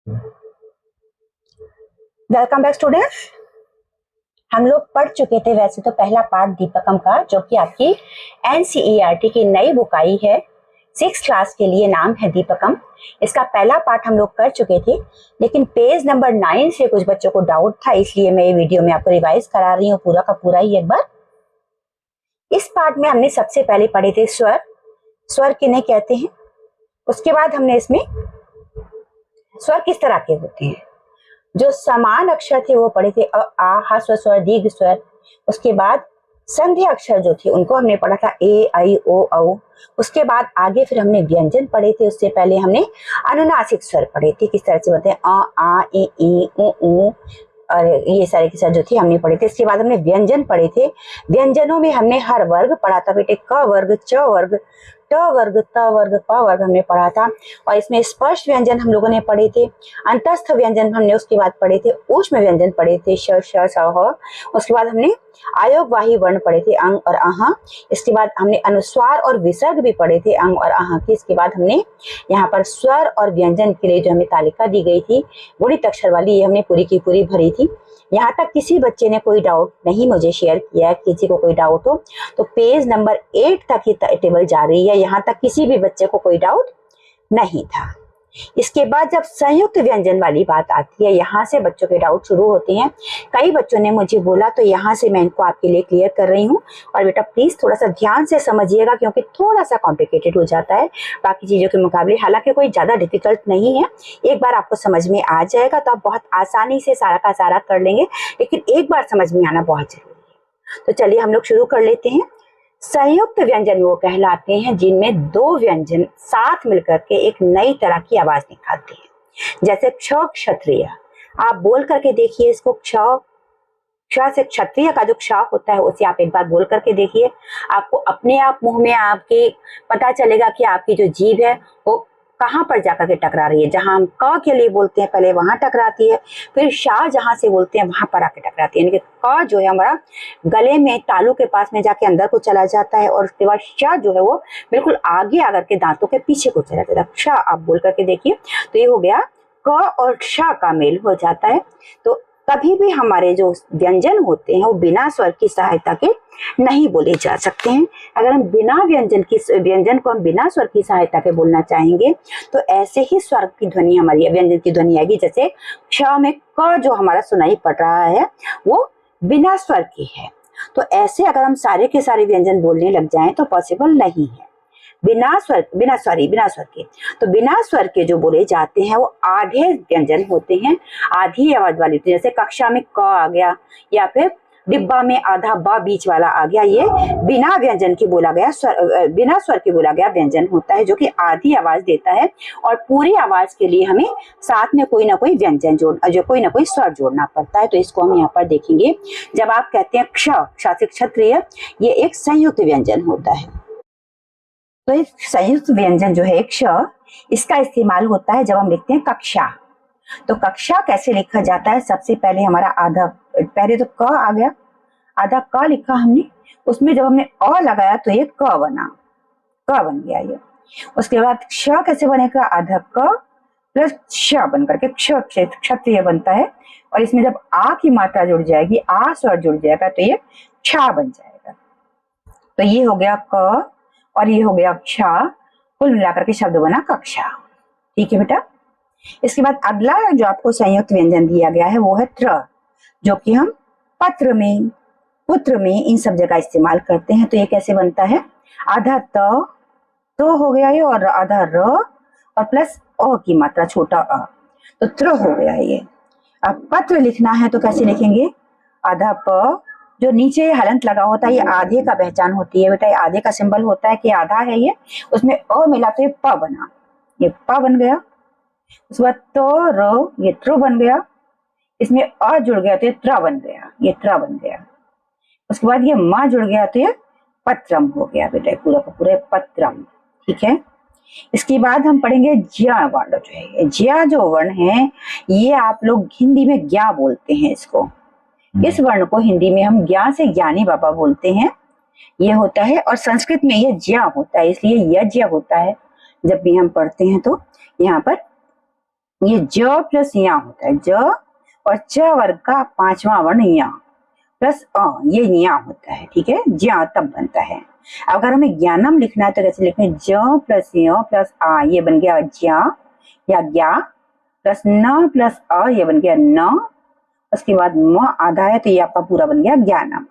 Welcome back students. हम लोग पढ़ चुके थे वैसे तो पहला पार्ट दीपकम का, जो कि आपकी एनसीईआरटी की नई बुक आई है 6th क्लास के लिए, नाम है दीपकम। इसका पहला पार्ट हम लोग कर चुके थे, लेकिन पेज नंबर 9 से कुछ बच्चों को डाउट था, इसलिए मैं ये वीडियो में आपको रिवाइज करा रही हूँ पूरा का पूरा ही एक बार। इस पार्ट में हमने सबसे पहले पढ़े थे स्वर, स्वर किन्हें कहते हैं। उसके बाद हमने इसमें स्वर किस तरह के होते हैं, जो समान अक्षर थे वो पढ़े थे, अ आ ह्रस्व स्वर दीर्घ स्वर। उसके बाद संधि अक्षर जो थे उनको हमने पढ़ा था ए आई ओ औ। उसके बाद आगे फिर हमने व्यंजन पढ़े थे, उससे पहले हमने अनुनासिक स्वर पढ़े थे, किस तरह से बनते हैं अ आ ए ई उ ऊ, और ये सारे के सारे जो थे हमने पढ़े थे। इसके बाद हमने व्यंजन पढ़े थे। व्यंजनों में हमने हर वर्ग पढ़ा था बेटे, क वर्ग, च वर्ग, ट वर्ग, त वर्ग, प वर्ग हमने पढ़ा था। और इसमें स्पर्श व्यंजन हम लोगों ने पढ़े थे, अंतस्थ व्यंजन हमने उसके बाद पढ़े थे, ऊष्म व्यंजन पढ़े थे श श स ह। उसके बाद हमने आयोगवाही वर्ण पढ़े थे अंग और अह। इसके बाद हमने अनुस्वार और विसर्ग भी पढ़े थे अंग और अह के। इसके बाद हमने यहाँ पर स्वर और व्यंजन के लिए जो हमें तालिका दी गई थी गुणित अक्षर वाली, ये हमने पूरी की पूरी भरी थी। यहाँ तक किसी बच्चे ने कोई डाउट नहीं मुझे शेयर किया, किसी को कोई डाउट हो तो पेज नंबर 8 तक ही टेबल जा रही है, यहाँ तक किसी भी बच्चे को कोई डाउट नहीं था। इसके बाद जब संयुक्त व्यंजन वाली बात आती है, यहाँ से बच्चों के डाउट शुरू होते हैं। कई बच्चों ने मुझे बोला, तो यहाँ से मैं इनको आपके लिए क्लियर कर रही हूँ। और बेटा प्लीज थोड़ा सा ध्यान से समझिएगा, क्योंकि थोड़ा सा कॉम्प्लिकेटेड हो जाता है बाकी चीजों के मुकाबले। हालांकि कोई ज्यादा डिफिकल्ट नहीं है, एक बार आपको समझ में आ जाएगा तो आप बहुत आसानी से सारा का सारा कर लेंगे, लेकिन एक बार समझ में आना बहुत जरूरी है। तो चलिए हम लोग शुरू कर लेते हैं। संयुक्त व्यंजन वो कहलाते हैं जिनमें दो व्यंजन साथ मिलकर के एक नई तरह की आवाज निकालते हैं। जैसे क्ष क्षत्रिय, आप बोल करके देखिए इसको, क्ष, क्ष से क्षत्रिय का जो क्ष होता है उसे आप एक बार बोल करके देखिए, आपको अपने आप मुंह में आपके पता चलेगा कि आपकी जो जीभ है वो कहाँ पर जाकर के टकरा रही है। जहां हम क के लिए बोलते हैं पहले वहां टकराती है, फिर शा जहां से बोलते हैं वहां पर आके टकराती है। यानी कि क जो है हमारा गले में तालू के पास में जाके अंदर को चला जाता है, और उसके बाद श जो है वो बिल्कुल आगे आकर के दांतों के पीछे को चला जाता है। क्ष आप बोल करके देखिए, तो ये हो गया क और क्ष का मेल हो जाता है। तो कभी भी हमारे जो व्यंजन होते हैं वो बिना स्वर की सहायता के नहीं बोले जा सकते हैं। अगर हम बिना व्यंजन को हम बिना स्वर की सहायता के बोलना चाहेंगे तो ऐसे ही स्वर की ध्वनि हमारी व्यंजन की ध्वनि आएगी। जैसे क्ष में क जो हमारा सुनाई पड़ रहा है वो बिना स्वर की है, तो ऐसे अगर हम सारे के सारे व्यंजन बोलने लग जाएं तो पॉसिबल नहीं है। बिना स्वर के, तो बिना स्वर के जो बोले जाते हैं वो आधे व्यंजन होते हैं, आधी आवाज वाली। तो जैसे कक्षा में क आ गया, या फिर डिब्बा में आधा बा बीच वाला आ गया, ये बिना व्यंजन के बोला गया बिना स्वर के बोला गया व्यंजन होता है, जो कि आधी आवाज देता है। और पूरी आवाज के लिए हमें साथ में कोई ना कोई व्यंजन कोई ना कोई स्वर जोड़ना पड़ता है। तो इसको हम यहाँ पर देखेंगे। जब आप कहते हैं क्ष, क्ष से क्षत्रिय, ये एक संयुक्त व्यंजन होता है। तो एक संयुक्त व्यंजन जो है क्ष, इसका इस्तेमाल होता है जब हम लिखते हैं कक्षा। तो कक्षा कैसे लिखा जाता है, सबसे पहले हमारा आधा, पहले तो क आ गया, आधा क लिखा हमने, उसमें जब हमने अ लगाया तो ये क बना, क बन गया ये। उसके बाद क्ष कैसे बनेगा, आधा क प्लस श बन करके क्ष क्षत्रिय बनता है। और इसमें जब आ की मात्रा जुड़ जाएगी, आ स्वर जुड़ जाएगा तो ये क्षा बन जाएगा। तो ये हो गया क और ये हो गया क्षा, कुल मिलाकर के शब्द बना कक्षा। ठीक है बेटा। इसके बाद अगला जो आपको संयुक्त व्यंजन दिया गया है वो है त्र, जो कि हम पत्र में, पुत्र में, इन सब जगह इस्तेमाल करते हैं। तो ये कैसे बनता है, आधा तो हो गया ये, और आधा र और प्लस अ की मात्रा छोटा अ, तो त्र हो गया ये। अब पत्र लिखना है तो कैसे लिखेंगे, आधा प, जो नीचे हलंत लगा होता है ये आधे का पहचान होती है बेटा, ये आधे का सिंबल होता है कि आधा है ये, उसमें अ मिला तो ये प बना, ये प बन गया। उसके बाद तो र, ये त्र बन गया, इसमें अ जुड़ गया तो ये त्र बन गया, ये त्र बन गया। उसके बाद ये म जुड़ गया तो ये पत्रम हो गया बेटा, पूरा का पूरा पत्रम। ठीक है। इसके बाद हम पढ़ेंगे ज्या वर्ण जो है, ज्या जो वर्ण है ये आप लोग हिंदी में ज्ञा बोलते हैं इसको। इस वर्ण को हिंदी में हम ज्ञा से ज्ञानी बाबा बोलते हैं, ये होता है। और संस्कृत में ये ज्या होता है, इसलिए यज्ञ होता है। जब भी हम पढ़ते हैं तो यहाँ पर ये ज प्लस या होता है, ज और च वर्ग का पांचवा वर्ण या प्लस ये न्या होता है, ठीक है, ज्या तब बनता है। अगर हमें ज्ञानम लिखना है तो कैसे लिखें, ज प्लस य प्लस आ, ये बन गया ज्या या ज्ञा, प्लस न प्लस अ, ये बन गया न, उसके बाद म आधा है तो ये आपका पूरा बन गया ज्ञानम,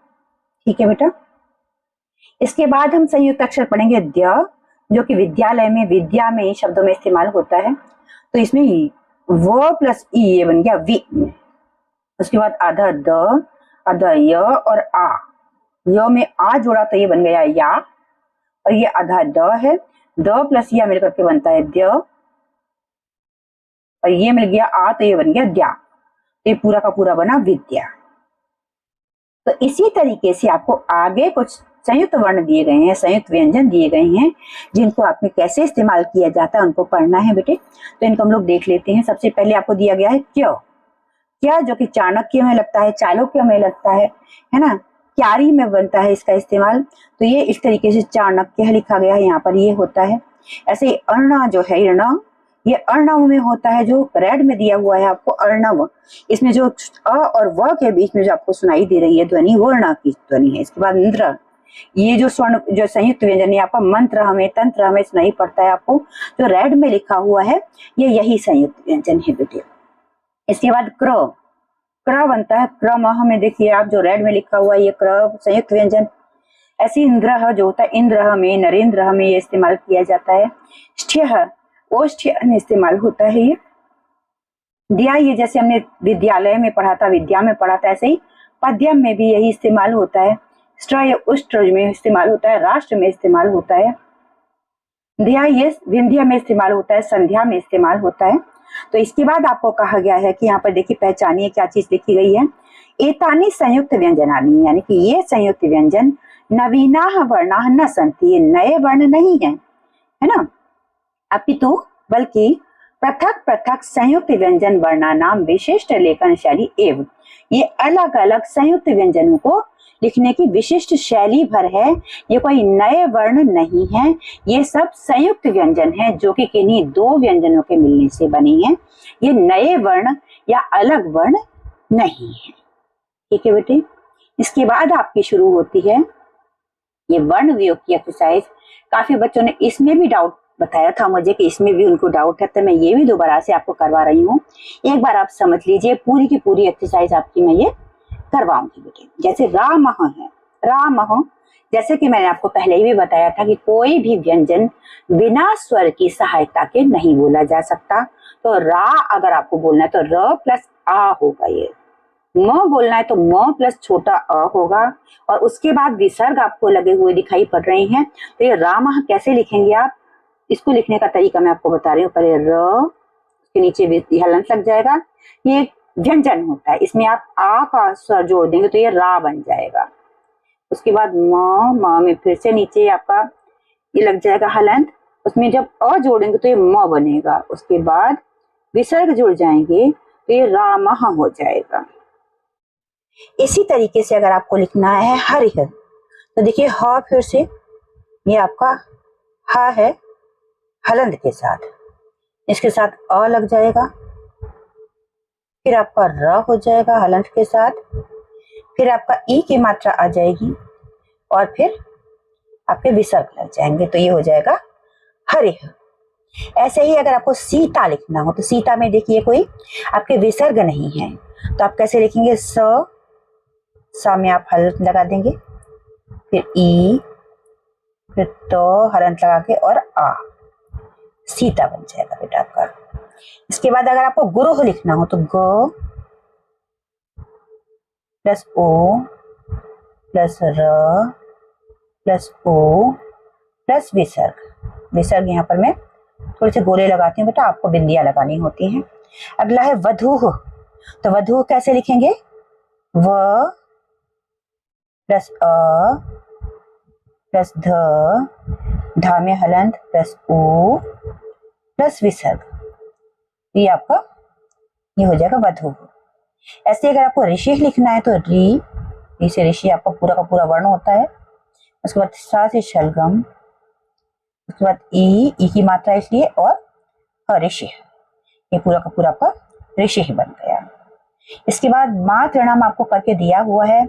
ठीक है बेटा। इसके बाद हम संयुक्त अक्षर पढ़ेंगे द्य, जो कि विद्यालय में, विद्या में शब्दों में इस्तेमाल होता है। तो इसमें व प्लस ई, ये बन गया वि, उसके बाद आधा द, आधा य और आ, य में आ जोड़ा तो ये बन गया या, और ये आधा द है, द प्लस या मिलकर के बनता है द्य, और ये मिल गया आ तो ये बन गया द्या, तो ये पूरा का पूरा बना विद्या। तो इसी तरीके से आपको आगे कुछ संयुक्त वर्ण दिए गए हैं, संयुक्त व्यंजन दिए गए हैं, जिनको आपने कैसे इस्तेमाल किया जाता है उनको पढ़ना है बेटे। तो इनको हम लोग देख लेते हैं। सबसे पहले आपको दिया गया है क्यों, क्या, जो कि चाणक्य में लगता है, चालुक्य में लगता है ना, क्यारी में बनता है इसका इस्तेमाल। तो ये इस तरीके से चाणक्य लिखा गया है, यहाँ पर ये होता है। ऐसे ही अर्ण जो है, इर्ण, ये अर्णव में होता है, जो रेड में दिया हुआ है आपको अर्णव, इसमें जो अ और व के बीच में जो आपको सुनाई दे रही है ध्वनि, वो र्ण की ध्वनि है। इसके बाद इंद्र, ये जो स्वर्ण, जो संयुक्त व्यंजन है आपका मंत्र हमें, तंत्र हमें सुनाई पड़ता है आपको, जो रेड में लिखा हुआ है ये यही संयुक्त व्यंजन है बेटे। इसके बाद क्र, क्र बनता है क्रम में, देखिए आप जो रेड में लिखा हुआ है ये क्र संयुक्त व्यंजन। ऐसे इंद्र जो होता है, इंद्र में, नरेंद्र में ये इस्तेमाल किया जाता है। ष्ठ्य, ओष्ठ्य में इस्तेमाल होता है ये। दिया, ये जैसे हमने विद्यालय में पढ़ा था, विद्या में पढ़ा था, ऐसे ही पद्यम में भी यही इस्तेमाल होता है। स्ट्र, उष्ट्र में इस्तेमाल होता है, राष्ट्र में इस्तेमाल होता है। दिया, ये विंध्य में इस्तेमाल होता है, संध्या में इस्तेमाल होता है। तो इसके बाद आपको कहा गया है कि यहाँ पर देखिए पहचानिए क्या चीज लिखी गई है। एतानि संयुक्त व्यंजनानि, यानी कि ये संयुक्त व्यंजन नवीना वर्णा न सन्ति, ये नए वर्ण नहीं है ना, अपितु बल्कि पृथक पृथक संयुक्त व्यंजन वर्णानाम विशिष्ट लेखन शैली एवं, ये अलग अलग संयुक्त व्यंजनों को लिखने की विशिष्ट शैली भर है। ये कोई नए वर्ण नहीं है, ये सब संयुक्त व्यंजन है जो कि किन्हीं दो व्यंजनों के मिलने से बने हैं। ये नए वर्ण या अलग वर्ण नहीं है, ठीक है बेटे। इसके बाद आपकी शुरू होती है ये वर्ण वियोग की एक्सरसाइज। काफी बच्चों ने इसमें भी डाउट बताया था मुझे कि इसमें भी उनको डाउट है, तो मैं ये भी दोबारा से आपको करवा रही हूँ। एक बार आप समझ लीजिए, पूरी की पूरी एक्सरसाइज आपकी मैं ये करवाऊंगी बेटे। जैसे रामः है, रामः, जैसे कि मैंने आपको पहले ही भी बताया था कि कोई भी व्यंजन बिना स्वर की सहायता के नहीं बोला जा सकता। तो रा अगर आपको बोलना है तो र प्लस आ होगा, ये म बोलना है तो म प्लस छोटा अ होगा, और उसके बाद विसर्ग आपको लगे हुए दिखाई पड़ रहे हैं। तो ये रामः कैसे लिखेंगे आप, इसको लिखने का तरीका मैं आपको बता रही हूँ। पहले र के नीचे हलंत लग जाएगा, ये व्यंजन होता है, इसमें आप आ का स्वर जोड़ देंगे तो ये रा बन जाएगा। उसके बाद म में फिर से नीचे आपका ये लग जाएगा हलंत, उसमें जब अ जोड़ेंगे तो ये म बनेगा। उसके बाद विसर्ग जुड़ जाएंगे तो ये रामः हो जाएगा। इसी तरीके से अगर आपको लिखना है हरिहर, तो देखिए ह फिर से ये आपका ह है हलंत के साथ, इसके साथ अ लग जाएगा, फिर आपका र हो जाएगा हलंत के साथ, फिर आपका ई की मात्रा आ जाएगी, और फिर आपके विसर्ग लग जाएंगे, तो ये हो जाएगा हरिहर। ऐसे ही अगर आपको सीता लिखना हो, तो सीता में देखिए कोई आपके विसर्ग नहीं है, तो आप कैसे लिखेंगे, स में आप हलंत लगा देंगे, फिर ई, फिर तो हलंत लगा के और आ, सीता बन जाएगा बेटा आपका। इसके बाद अगर आपको गुरु लिखना हो तो ग प्लस ओ प्लस र प्लस ओ प्लस विसर्ग, विसर्ग यहाँ पर मैं थोड़े से गोले लगाती हूँ बेटा, आपको बिंदियां लगानी होती हैं। अगला है वधूः, तो वधूः कैसे लिखेंगे, व प्लस अ प्लस ध, धा में हलंत प्लस ओ प्लस विसर्ग, ये आपका ये हो जाएगा वधूः। ऐसे अगर आपको ऋषि लिखना है तो री से ऋषि आपका पूरा का पूरा वर्ण होता है। उसके बाद सा से शलगम, उसके बाद ई की मात्रा इसलिए, और ऋषि। ये पूरा का पूरा आपका ऋषि ही बन गया। इसके बाद मातृणाम आपको करके दिया हुआ है,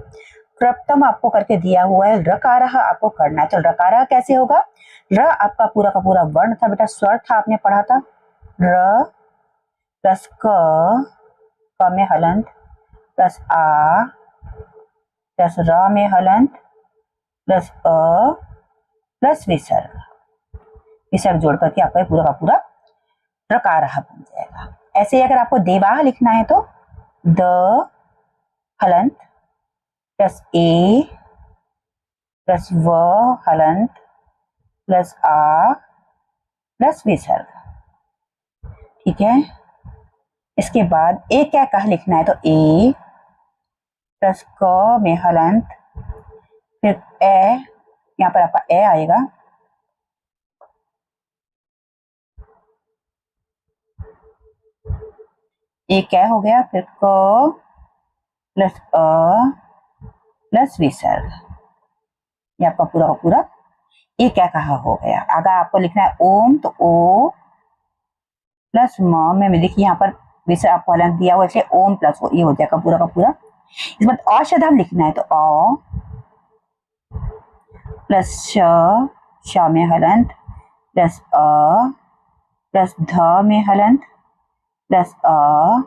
प्रथम आपको करके दिया हुआ है, रकारः आपको करना है। तो रकारः कैसे होगा? र आपका पूरा का पूरा वर्ण था बेटा, स्वर था, आपने पढ़ा था। र प्लस क में हलंत प्लस आ प्लस र में हलंत प्लस अ प्लस विसर्ग, विसर्ग जोड़ करके आपका पूरा का पूरा रकारः बन जाएगा। ऐसे ही अगर आपको देवाः लिखना है तो द हलंत प्लस ए प्लस व हलंत प्लस आ प्लस विसर्ग, ठीक है। इसके बाद ए क्या कहा लिखना है तो ए प्लस क में हलंत, फिर ए, यहाँ पर आपका ए आएगा, ए क्या हो गया, फिर क प्लस अ प्लस विसर्ग, ये आपका पूरा का पूरा ए क्या कहा हो गया। अगर आपको लिखना है ओम तो ओ प्लस म में देखिए यहाँ पर विसर्ग आपको हलंत दिया हुआ, इसलिए ओम प्लस ओ, ये हो जाएगा पूरा का पूरा। इस बाद औषधम लिखना है तो औ प्लस श में हलंत प्लस अ प्लस ध में हलंत प्लस अ,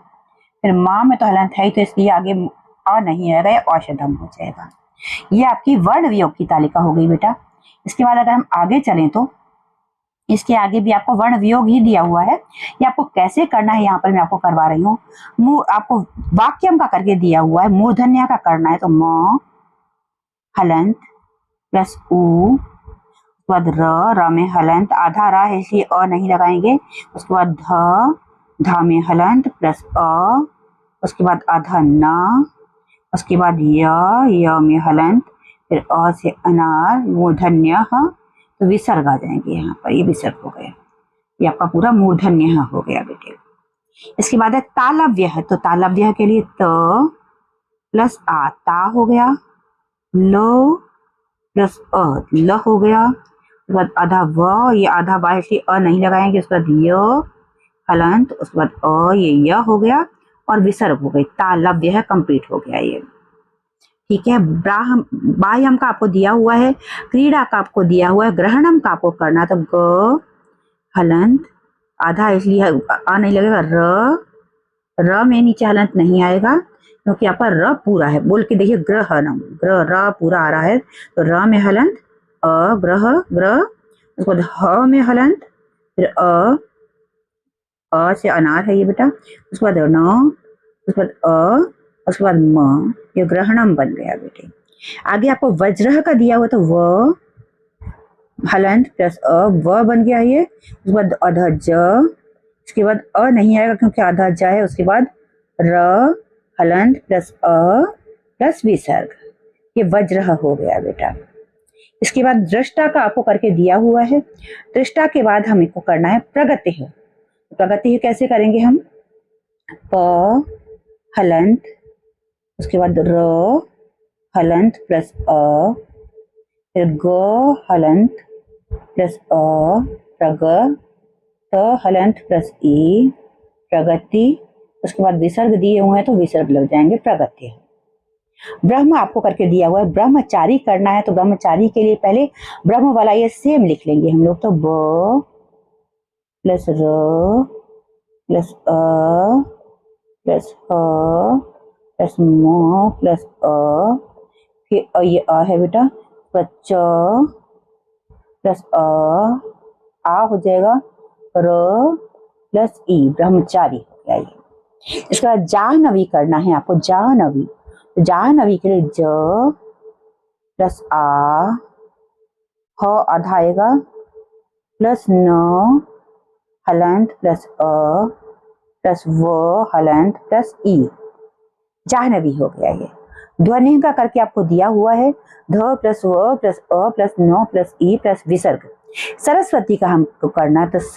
फिर माँ में तो हलंत है ही तो इसलिए आगे अ नहीं आएगा, ये औषधम हो जाएगा। ये आपकी वर्ण वियोग की तालिका हो गई बेटा। इसके बाद अगर हम आगे चलें तो इसके आगे भी आपको वर्ण वियोग ही दिया हुआ है, ये आपको कैसे करना है यहाँ पर मैं आपको करवा रही हूँ। आपको वाक्यम का करके दिया हुआ है, मूर्धन्य का करना है तो म हलंत प्लस उ, उसके बाद र में हलंत, आधा रा है इसलिए अ नहीं लगाएंगे, उसके बाद ध में हलंत प्लस अ, उसके बाद आधा न, उसके बाद य में हलंत, फिर अ से अनार, मूर्धन्य तो विसर्ग आ जाएंगे यहाँ पर, ये विसर्ग हो गया, ये आपका पूरा मूर्धन्य हो गया बेटे। इसके बाद है तालव्य है, तो तालव्य के लिए त प्लस आ, ता हो गया, लो प्लस अ, ल हो गया, उसके बाद आधा व, ये आधा व इसलिए अ नहीं लगाएंगे, उसके बाद य हलंत, उसके बाद अ, ये य हो गया और विसर्ग हो गई, तालव्य है कंप्लीट हो गया ये, ठीक है। बाह्यम का आपको दिया हुआ है, क्रीड़ा का आपको दिया हुआ है, ग्रहणम का आपको करना तो ग हलंत, आधा इसलिए आ नहीं लगेगा, र में नीचे हलंत नहीं आएगा क्योंकि यहाँ पर र पूरा है, बोल के देखिए ग्रहणम, र पूरा आ रहा है तो र में हलंत, अ ग्रह ग्रह, उसके बाद ह में हलंत, फिर अ से अनार है ये बेटा, उसके बाद न, उसके बाद अ, उसके बाद म, ये ग्रहणम बन गया बेटे। आगे आपको वज्रह का दिया हुआ तो व हलंत प्लस अ, व बन गया ये, उसके बाद आधा ज, उसके बाद अ नहीं आएगा क्योंकि आधा ज है, उसके बाद र हलंत प्लस अ प्लस विसर्ग, ये वज्रह हो गया बेटा। इसके बाद दृष्टा का आपको करके दिया हुआ है, दृष्टा के बाद हमें को करना है प्रगतिः। प्रगतिः कैसे करेंगे हम, प हलंत, उसके बाद र हलंत प्लस अ, फिर ग हलंत प्लस अ, प्रग, त हलंत प्लस ई, प्रगति, उसके बाद विसर्ग दिए हुए हैं तो विसर्ग लग जाएंगे प्रगति। ब्रह्म आपको करके दिया हुआ है, ब्रह्मचारी करना है तो ब्रह्मचारी के लिए पहले ब्रह्म वाला ये सेम लिख लेंगे हम लोग, तो ब प्लस र प्लस अ प्लस ह प्लस म प्लस अ, फिर ये अ है बेटा, च प्लस आ हो जाएगा, र प्लस ई, ब्रह्मचारी हो गया ये। इसके बाद जाह्नवी करना है आपको, जाह्नवी, तो जाह्नवी के लिए ज प्लस आ, ह आधा आएगा, प्लस न हलंत प्लस अ प्लस व हलंत प्लस ई, जाह्नवी हो गया ये। ध्वनि का करके आपको दिया हुआ है, ध प्लस व प्लस अ प्लस न प्लस ई प्लस विसर्ग। सरस्वती का हमको करना तो स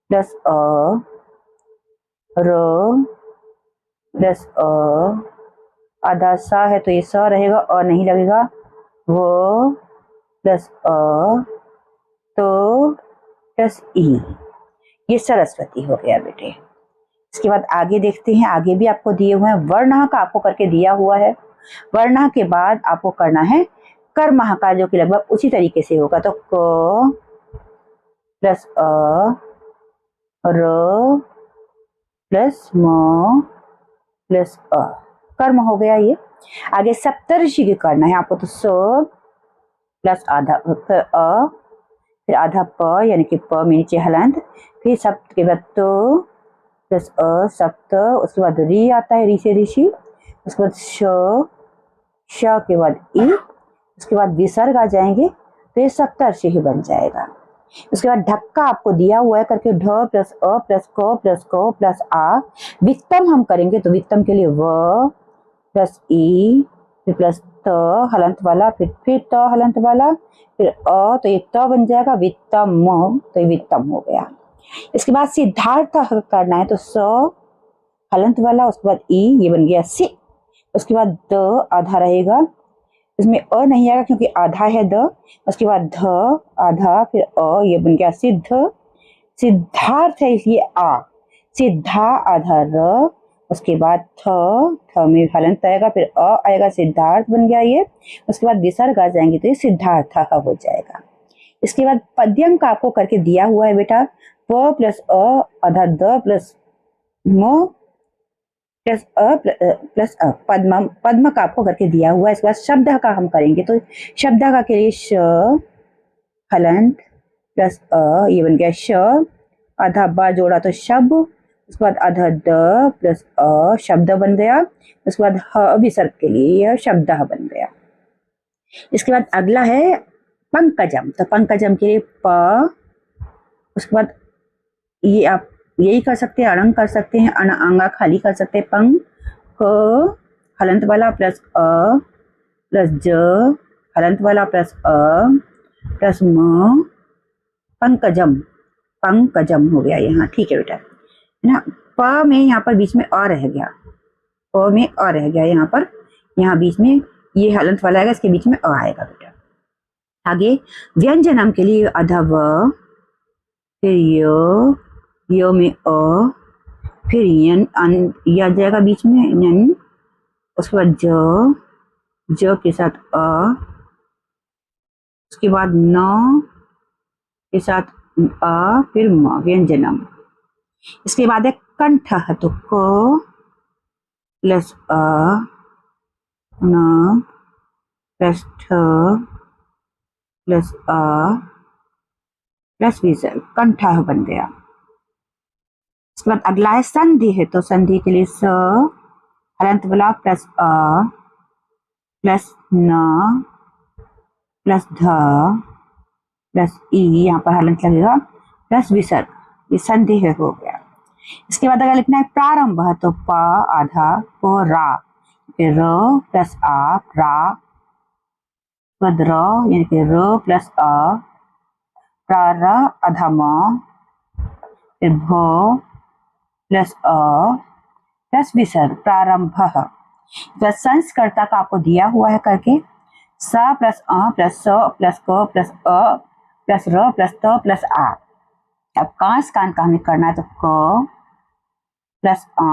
प्लस अ, र प्लस अ, आधा सा है तो ये स रहेगा, अ नहीं लगेगा, व प्लस अ तो प्लस ई, ये सरस्वती हो गया बेटे। इसके बाद आगे देखते हैं, आगे भी आपको दिए हुए हैं। वर्ण का आपको करके दिया हुआ है। वर्ण के बाद आपको करना है कर्मः का, जो कि लगभग उसी तरीके से होगा। तो क प्लस अ, र प्लस म प्लस अ, कर्म हो गया ये। आगे सप्तऋषि के करना है आपको। तो स प्लस आधा फिर अ, फिर आधा प, यानी कि प में नीचे हलंत, फिर सप्त के बाद तो प्लस अ सप्त, उसके बाद री आता है, री से ऋषि, उसके बाद श के बाद ई, उसके बाद विसर्ग आ जाएंगे, तो ये सप्तर्षि ही बन जाएगा। उसके बाद ढक्का आपको दिया हुआ है करके, ढ प्लस अ प्लस क प्लस आ। वित्तम हम करेंगे तो वित्तम के लिए व प्लस ई, फिर प्लस त हलंत वाला, फिर त हलंत वाला, फिर अ, तो ये त बन जाएगा, वित्तम, तो ये वित्तम हो गया। इसके बाद सिद्धार्थ करना है। तो स हलंत वाला, उसके बाद ई, ये बन गया सि। उसके बाद द आधा रहेगा, इसमें अ नहीं आएगा क्योंकि आधा है द। उसके बाद ध आधा, फिर अ, ये बन गया सिद्ध। सिद्धार्थ है इसलिए आ, सिद्धा आधा र, उसके बाद थ में हलंत आएगा, फिर अ आएगा, सिद्धार्थ बन गया ये। उसके बाद विसर्ग आ जाएंगे तो ये सिद्धार्थ हो जाएगा। इसके बाद पद्यम का आपको करके दिया हुआ है बेटा। प प्लस अ आधा द प्लस म प्लस अ प्लस अ, पद्म, पद्म का आपको करके दिया हुआ है। इसके बाद शब्द का हम करेंगे। तो शब्द का के लिए श हलंत प्लस अ, ये बन गया श, आधा ब जोड़ा तो शब, उसके बाद आधा द प्लस अ, शब्द बन गया। उसके बाद ह विसर्ग के लिए यह शब्द बन गया। इसके बाद अगला है पंकजम। तो पंकजम के लिए प, उसके बाद ये आप यही कर सकते हैं, अड़ंग कर सकते हैं, अंगा खाली कर सकते हैं। पंक क हलंत वाला प्लस अ प्लस ज हलंत वाला प्लस अ प्लस म, पंकजम, पंकजम हो गया यहाँ। ठीक है बेटा, है ना। प में यहाँ पर बीच में अ रह गया, प में अ रह गया यहाँ पर, यहाँ बीच में ये हलंत वाला आएगा, इसके बीच में अ आएगा बेटा। आगे व्यंजनम के लिए आधा व, फिर यो में अ, फिर यन ये आ जाएगा बीच में यन, उसके बाद ज के साथ अ, उसके बाद न के साथ अ, फिर म, व्यंजनम। इसके बाद है कंठ, तो क प्लस अ न प्लस ठ प्लस अ प्लस विसर्ग, कंठ बन गया। इसके बाद अगला है संधि है। तो संधि के लिए स हलंत वाला प्लस अ प्लस न प्लस ध प्लस ई, यहाँ पर हलंत लगेगा, प्लस विसर्ग, ये संधि है हो गया। इसके बाद अगर लिखना है प्रारंभ, तो प आधा प रा, फिर र प्लस आ रा, पद र यानी कि र प्लस अ, प्रार आधा म, फिर भ प्लस अ प्लस विसर्ग, प्रारंभ। संस्कर्ता का आपको दिया हुआ है करके, स प्लस अ प्लस स प्लस क प्लस अ प्लस र प्लस त प्लस आ। अब कांस कान का हमें करना है। तो क प्लस आ,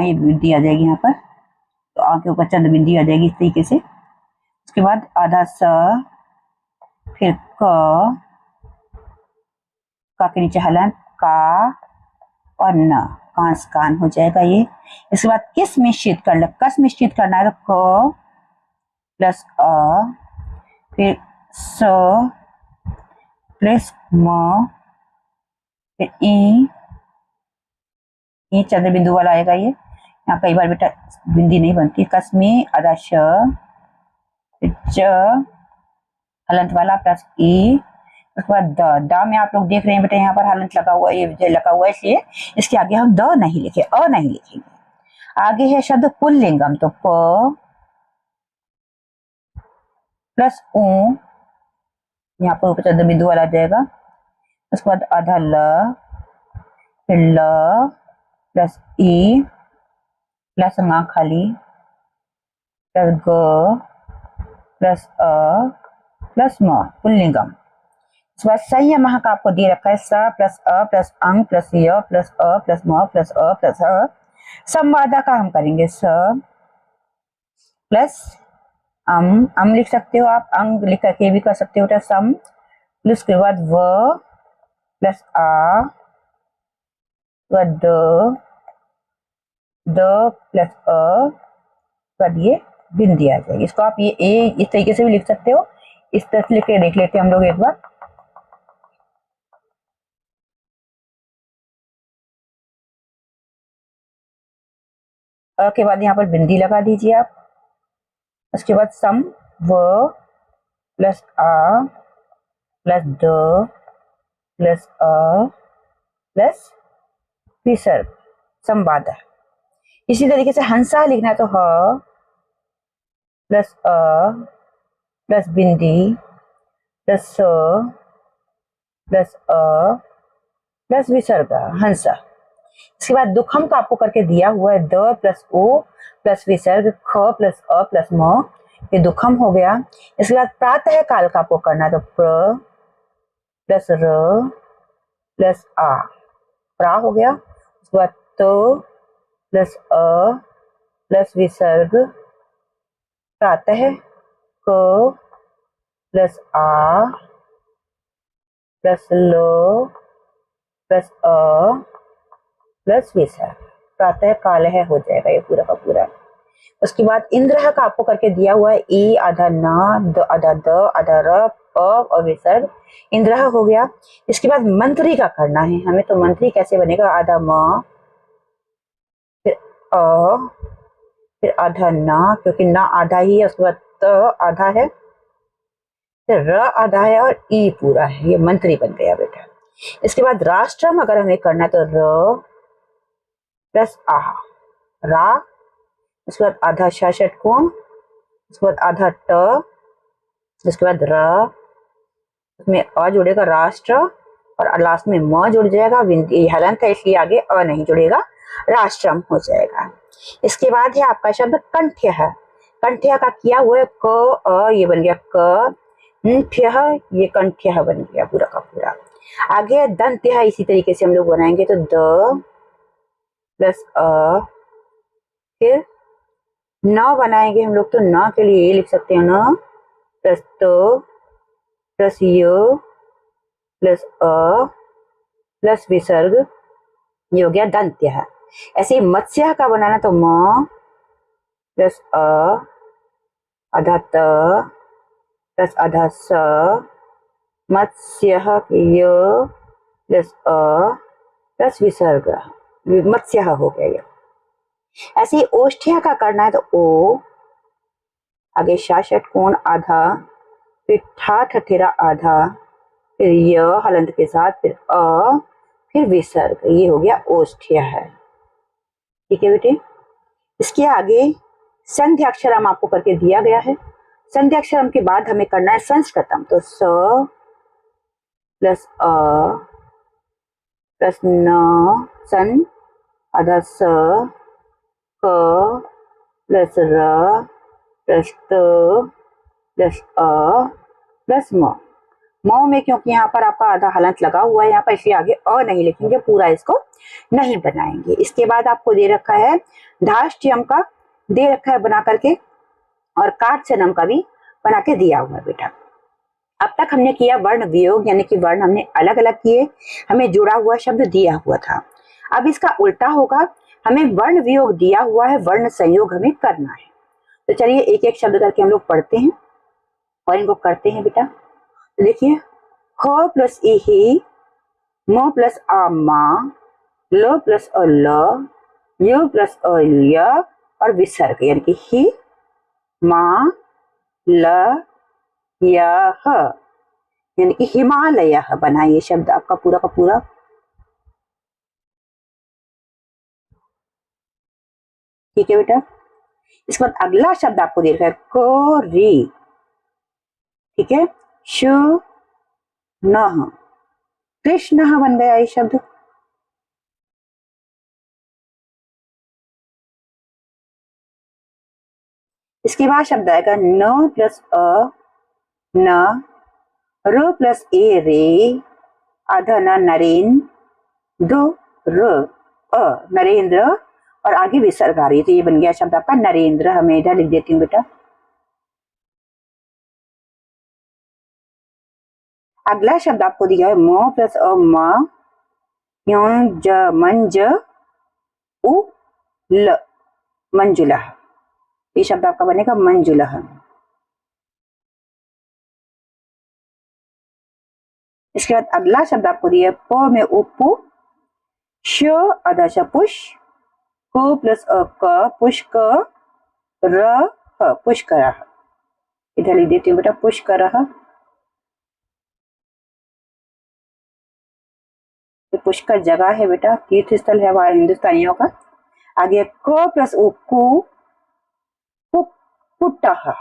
ये बिंदी आ जाएगी यहाँ पर, तो आ के ऊपर चंद्र बिंदी आ जाएगी इस तरीके से। उसके बाद आधा स, फिर क के नीचे हलंत का और न, कांस कान हो जाएगा ये। इसके बाद किस मिश्रित कर लो, कस मिश्रित करना है। तो क प्लस अ, फिर स प्लस म, फिर ई, ये चंद्र बिंदु वाला आएगा ये। यहाँ कई बार बेटा बिंदी नहीं बनती। कस में आधा श, फिर च हलंत वाला प्लस ई, उसके बाद द में आप लोग देख रहे हैं बेटा यहाँ पर हलंत लगा हुआ, ये लगा हुआ है, इसलिए इसके आगे हम द नहीं लिखे, अ नहीं लिखेंगे। आगे है शब्द पुल्लिंगम। तो प प्लस ऊ, यहाँ पर ऊपर चंद्र बिंदु वाला आ जाएगा। उसके बाद आधा ल, फिर ल प्लस ई प्लस ंगा खाली प्लस ग प्लस अ प्लस म, पुल्लिंगम। उसके बाद संयम का आपको दे रखा है स प्लस अ प्लस अंग प्लस य प्लस अ प्लस म प्लस अ प्लस अ। संवादा का हम करेंगे स प्लस अम लिख सकते हो आप, अंग लिख करके भी कर सकते हो सम। प्लस उसके बाद व प्लस आ द प्लस अ बाद ये बिंदी आ जाएगी। इसको आप ये ए इस तरीके से भी लिख सकते हो। इस तरह से लिख के देख लेते हैं हम लोग एक बार। अ के बाद यहाँ पर बिंदी लगा दीजिए आप। उसके बाद सम व प्लस आ प्लस द प्लस अ प्लस विसर्ग संवादा। इसी तरीके से हंसा लिखना है तो ह प्लस अ प्लस बिंदी प्लस स प्लस अ प्लस विसर्ग हंसा। इसके बाद दुखम का आपको करके दिया हुआ है द प्लस ओ प्लस विसर्ग ख प्लस अ प्लस म, ये दुखम हो गया। इसके बाद प्रातः काल का आपको करना है तो प्र प्लस र प्लस आ प्रा हो गया। उसके बाद तो प्लस अ प्लस विसर्ग प्रातः क प्लस आ प्लस ल प्लस अ प्लस विसर्ग प्रातः काल है हो जाएगा ये पूरा का पूरा। उसके बाद इंद्र का आपको करके दिया हुआ है ई आधा न द आधा द आधा र प और विसर्ग इंद्र हो गया। इसके बाद मंत्री का करना है हमें, तो मंत्री कैसे बनेगा आधा म फिर अ फिर आधा न, क्योंकि न आधा ही है, उसके बाद त आधा है फिर र आधा है और ई पूरा है, ये मंत्री बन गया बेटा। इसके बाद राष्ट्रम अगर हमें करना है तो र प्लस आ रा, उसके बाद आधा षटकोण, उसके बाद आधा ट, उसके बाद र, उसमें अ जुड़ेगा राष्ट्र और लास्ट में म जुड़ जाएगा। हलंत है इसलिए आगे अ नहीं जुड़ेगा, राष्ट्रम हो जाएगा। इसके बाद है आपका शब्द कंठ्य है। कंठ्य का किया हुआ है क अ ये बन गया क, ये कंठ्य बन गया पूरा का पूरा। आगे दंत्य है, इसी तरीके से हम लोग बनाएंगे तो द प्लस अ, फिर न बनाएंगे हम लोग तो न के लिए ये लिख सकते हैं न प्लस तो प्लस य प्लस अ प्लस विसर्ग, ये हो गया दंत्य है। ऐसे ही मत्स्य का बनाना तो म प्लस अ आधा त प्लस आधा स मत्स्य य प्लस अ प्लस विसर्ग मत्स्य हो गया ये। ऐसे ही ओष्ठ्य का करना है तो ओ आगे शा षटकोण आधा फिर ठा ठठेरा आधा फिर य हलंत के साथ फिर अ फिर विसर्ग, ये हो गया ओष्ठ्य है। ठीक है बेटे। इसके आगे संध्या अक्षरम आपको करके दिया गया है। संध्या अक्षरम के बाद हमें करना है संस्कृतम, तो स प्लस अ प्लस न सन आधा स क प्लस र प्लस त प्लस अ प्लस म। म में क्योंकि यहाँ पर आपका आधा हलंत लगा हुआ है यहाँ पर, इसलिए आगे अ नहीं लिखेंगे, पूरा इसको नहीं बनाएंगे। इसके बाद आपको दे रखा है धाष्टयम का दे रखा है बना करके, और काटचनम का भी बना के दिया हुआ है बेटा। अब तक हमने किया वर्ण वियोग, यानी कि वर्ण हमने अलग अलग किए, हमें जुड़ा हुआ शब्द दिया हुआ था। अब इसका उल्टा होगा, हमें वर्ण वियोग दिया हुआ है, वर्ण संयोग हमें करना है। तो चलिए एक एक शब्द करके हम लोग पढ़ते हैं और इनको करते हैं बेटा। तो देखिए ह प्लस ए ही, म प्लस आ मा, ल प्लस अ ल, य प्लस अ य और विसर्ग, यानी कि ही मा ल य ह, यानी कि हिमालय बना ये शब्द आपका पूरा का पूरा। ठीक है बेटा। इसके बाद अगला शब्द आपको दे रखा है कोरी, ठीक है, शु न कृष्ण बन गया ये शब्द। इसके बाद शब्द आएगा न प्लस अ न र प्लस ए रे, आधा न नरेन, दो र नरेंद्र, और आगे विसर्ग आ रही है, तो ये बन गया शब्द आपका नरेंद्र। हमें इधर लिख देती हूँ बेटा। अगला शब्द आपको दिया है म प्लस अ म, ज मंज, उ ल, मंजुला। ये शब्द आपका बनेगा मंजुला। इसके बाद अगला शब्द आपको दिया है प में उपु, श आधा श पुष, क प्लस अ क, पुष्क, र ह पुष्कर। इधर लिख देती हूँ बेटा पुष्कर। पुष्कर जगह है बेटा, तीर्थ स्थल है हमारे हिंदुस्तानियों का। आगे क प्लस उ कु, कुट्टह,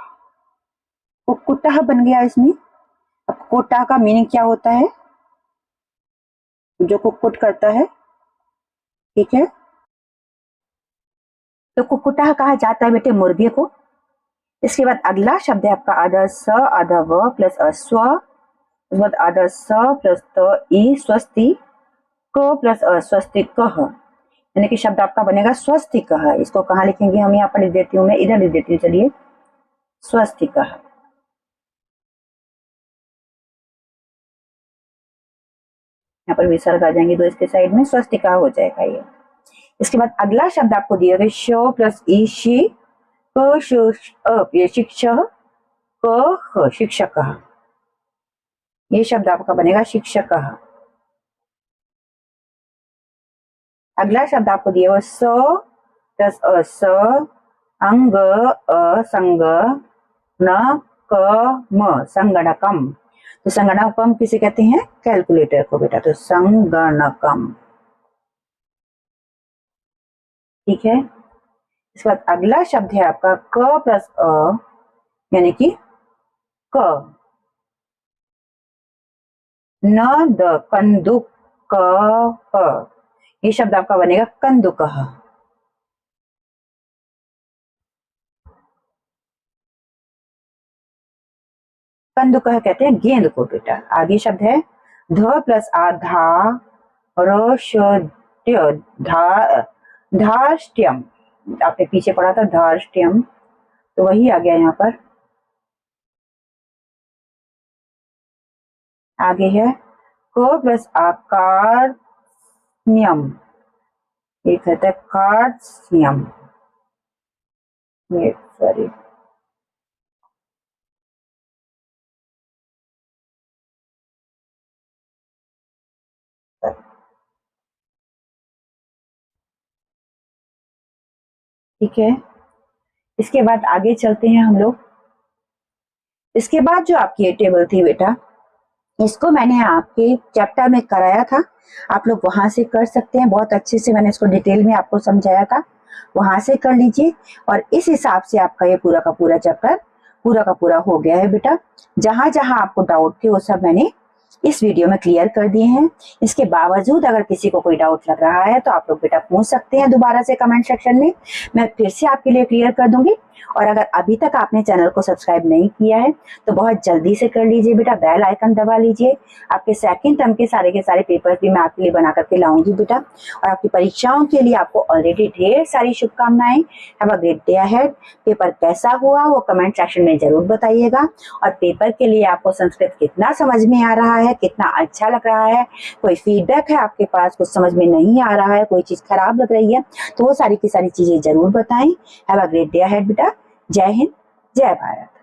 कुट्टह बन गया इसमें। अब कुट्टा का मीनिंग क्या होता है? जो कुक्कुट करता है, ठीक है। तो कुक्कुटा कहा जाता है बेटे मुर्गे को। इसके बाद अगला शब्द है आपका आधा स आधा व प्लस अस्व, उसके बाद आधा स प्लस त ई स्वस्ति, क प्लस अस्वस्ति कह, यानी कि शब्द आपका बनेगा स्वस्ति कह। इसको कहाँ लिखेंगे हम? यहाँ पर लिख देती हूँ मैं, इधर लिख देती हूँ, चलिए स्वस्ति कह। यहाँ पर विसर्ग आ जाएंगे दो इसके साइड में, स्वस्तिका हो जाएगा ये। इसके बाद अगला शब्द आपको दिया गया श प्लस ई शी, क ये शिक्षक, क शिक्षक। ये शब्द आपका बनेगा शिक्षक। अगला शब्द आपको दिया हुआ स प्लस अ स, अंग अ संग, न क म संगणकम। तो संगणकम किसे कहते हैं? कैलकुलेटर को बेटा। तो संगणकम, ठीक है। इसके बाद अगला शब्द है आपका क प्लस अ, यानी कि क, न द कंदुक, क, ये शब्द आपका बनेगा कंदुक। कंदुक कहते हैं गेंद को बेटा। आगे शब्द है ध प्लस आ धा, रोष्ट्य, धार्ष्ट्यम। आपने पीछे पढ़ा था धार्ष्ट्यम, तो वही आ गया यहाँ पर। आगे है क प्लस आकार नियम, ये कहता है कार्ड्सियम, ये सॉरी, ठीक है। इसके बाद आगे चलते हैं हम लोग। इसके बाद जो आपकी ये टेबल थी बेटा, इसको मैंने आपके चैप्टर में कराया था, आप लोग वहां से कर सकते हैं। बहुत अच्छे से मैंने इसको डिटेल में आपको समझाया था, वहां से कर लीजिए। और इस हिसाब से आपका ये पूरा का पूरा चैप्टर पूरा का पूरा हो गया है बेटा। जहां जहां आपको डाउट थे वो सब मैंने इस वीडियो में क्लियर कर दिए हैं। इसके बावजूद अगर किसी को कोई डाउट लग रहा है तो आप लोग बेटा पूछ सकते हैं दोबारा से कमेंट सेक्शन में, मैं फिर से आपके लिए क्लियर कर दूंगी। और अगर अभी तक आपने चैनल को सब्सक्राइब नहीं किया है तो बहुत जल्दी से कर लीजिए बेटा, बेल आइकन दबा लीजिए। आपके सेकंड टर्म के सारे पेपर्स भी मैं आपके लिए बना करके लाऊंगी बेटा। और आपकी परीक्षाओं के लिए आपको ऑलरेडी ढेर सारी शुभकामनाएं। Have a great day ahead. Paper कैसा हुआ वो कमेंट सेक्शन में जरूर बताइएगा। और पेपर के लिए आपको संस्कृत कितना समझ में आ रहा है, कितना अच्छा लग रहा है, कोई फीडबैक है आपके पास, कुछ समझ में नहीं आ रहा है, कोई चीज खराब लग रही है, तो वो सारी की सारी चीजें जरूर बताएं। Have a great day ahead बेटा। जय हिंद, जय भारत।